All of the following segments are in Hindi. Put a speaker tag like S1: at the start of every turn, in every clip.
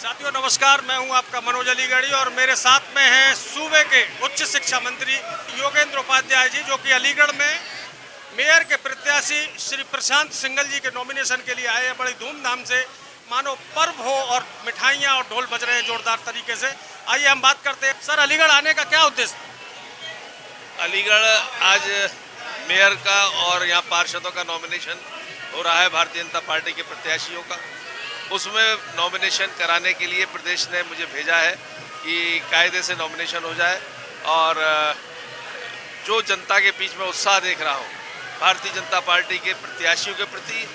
S1: साथियों नमस्कार, मैं हूं आपका मनोज अलीगढ़ी और मेरे साथ में हैं सूबे के उच्च शिक्षा मंत्री योगेंद्र उपाध्याय जी, जो कि अलीगढ़ में मेयर के प्रत्याशी श्री प्रशांत सिंघल जी के नॉमिनेशन के लिए आए हैं। बड़ी धूमधाम से मानो पर्व हो और मिठाइयां और ढोल बज रहे हैं जोरदार तरीके से। आइए हम बात करते हैं। सर, अलीगढ़ आने का क्या उद्देश्य?
S2: अलीगढ़ आज मेयर का और यहाँ पार्षदों का नॉमिनेशन हो रहा है भारतीय जनता पार्टी के प्रत्याशियों का। उसमें नॉमिनेशन कराने के लिए प्रदेश ने मुझे भेजा है कि कायदे से नॉमिनेशन हो जाए और जो जनता के बीच में उत्साह देख रहा हूँ भारतीय जनता पार्टी के प्रत्याशियों के प्रति,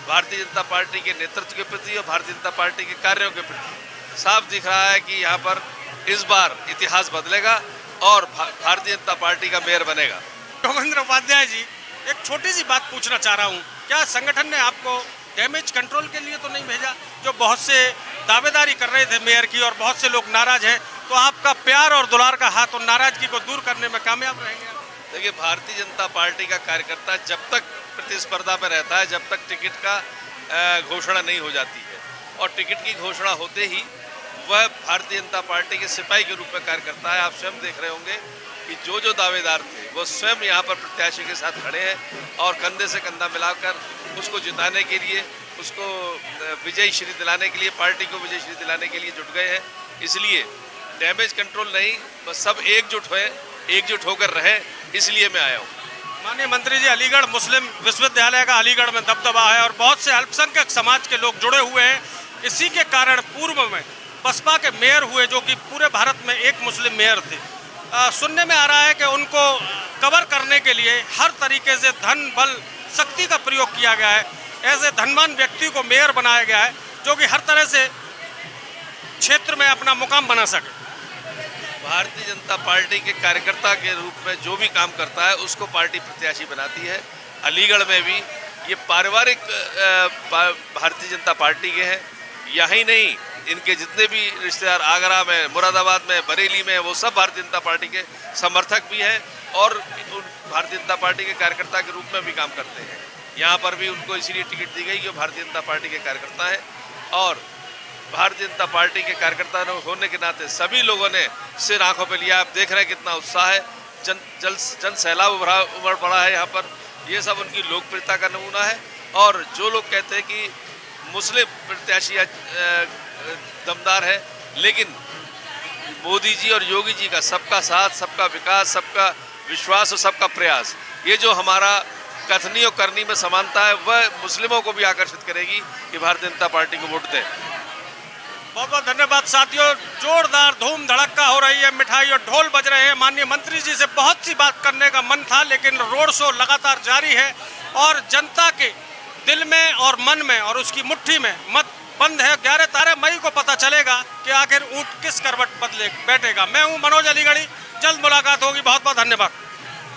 S2: भारतीय जनता पार्टी के नेतृत्व के प्रति और भारतीय जनता पार्टी के कार्यों के प्रति साफ दिख रहा है कि यहाँ पर इस बार इतिहास बदलेगा और भारतीय जनता पार्टी का मेयर बनेगा।
S1: योगेंद्र उपाध्याय जी, एक छोटी सी बात पूछना चाह रहा हूँ, क्या संगठन ने आपको डैमेज कंट्रोल के लिए तो नहीं भेजा? जो बहुत से दावेदारी कर रहे थे मेयर की और बहुत से लोग नाराज हैं, तो आपका प्यार और दुलार का हाथ उन नाराजगी को दूर करने में कामयाब रहेंगे?
S2: देखिए, भारतीय जनता पार्टी का कार्यकर्ता जब तक प्रतिस्पर्धा में रहता है, जब तक टिकट का घोषणा नहीं हो जाती है और टिकट की घोषणा होते ही वह भारतीय जनता पार्टी के सिपाही के रूप में कार्य करता है। आप स्वयं देख रहे होंगे कि जो दावेदार थे वो स्वयं यहाँ पर प्रत्याशी के साथ खड़े हैं और कंधे से कंधा मिलाकर उसको जिताने के लिए, उसको विजयी श्री दिलाने के लिए, पार्टी को विजयी श्री दिलाने के लिए जुट गए हैं। इसलिए डैमेज कंट्रोल नहीं, बस सब एकजुट होकर रहें, इसलिए मैं आया हूँ।
S1: माननीय मंत्री जी, अलीगढ़ मुस्लिम विश्वविद्यालय का अलीगढ़ में दबदबा है और बहुत से अल्पसंख्यक समाज के लोग जुड़े हुए हैं। इसी के कारण पूर्व में बसपा के मेयर हुए, जो कि पूरे भारत में एक मुस्लिम मेयर थे। सुनने में आ रहा है कि उनको कवर करने के लिए हर तरीके से धन बल शक्ति का प्रयोग किया गया है। ऐसे धनवान व्यक्ति को मेयर बनाया गया है जो कि हर तरह से क्षेत्र में अपना मुकाम बना सके।
S2: भारतीय जनता पार्टी के कार्यकर्ता के रूप में जो भी काम करता है उसको पार्टी प्रत्याशी बनाती है। अलीगढ़ में भी ये पारिवारिक भारतीय जनता पार्टी के हैं। यहीं नहीं, इनके जितने भी रिश्तेदार आगरा में, मुरादाबाद में, बरेली में, वो सब भारतीय जनता पार्टी के समर्थक भी हैं और भारतीय जनता पार्टी के कार्यकर्ता के रूप में भी काम करते हैं। यहाँ पर भी उनको इसीलिए टिकट दी गई कि वो भारतीय जनता पार्टी के कार्यकर्ता हैं और भारतीय जनता पार्टी के कार्यकर्ता होने के नाते सभी लोगों ने सिर आंखों पे लिया। आप देख रहे हैं कितना उत्साह है, जन सैलाब उमड़ पड़ा है यहाँ पर। ये सब उनकी लोकप्रियता का नमूना है। और जो लोग कहते हैं कि मुस्लिम प्रत्याशी दमदार है, लेकिन मोदी जी और योगी जी का सबका साथ, सबका विकास, सबका विश्वास और सबका प्रयास, ये जो हमारा कथनी और करनी में समानता है, वह मुस्लिमों को भी आकर्षित करेगी कि भारतीय जनता पार्टी को वोट दें।
S1: बहुत बहुत धन्यवाद साथियों। जोरदार धूम धड़क्का हो रही है, मिठाई और ढोल बज रहे हैं। माननीय मंत्री जी से बहुत सी बात करने का मन था, लेकिन रोड शो लगातार जारी है और जनता के दिल में और मन में और उसकी मुट्ठी में मत बंद है। 11 मई को पता चलेगा कि आखिर ऊंट किस करवट बदले बैठेगा। मैं हूं मनोज अलीगढ़ी, जल्द मुलाकात होगी। बहुत बहुत धन्यवाद।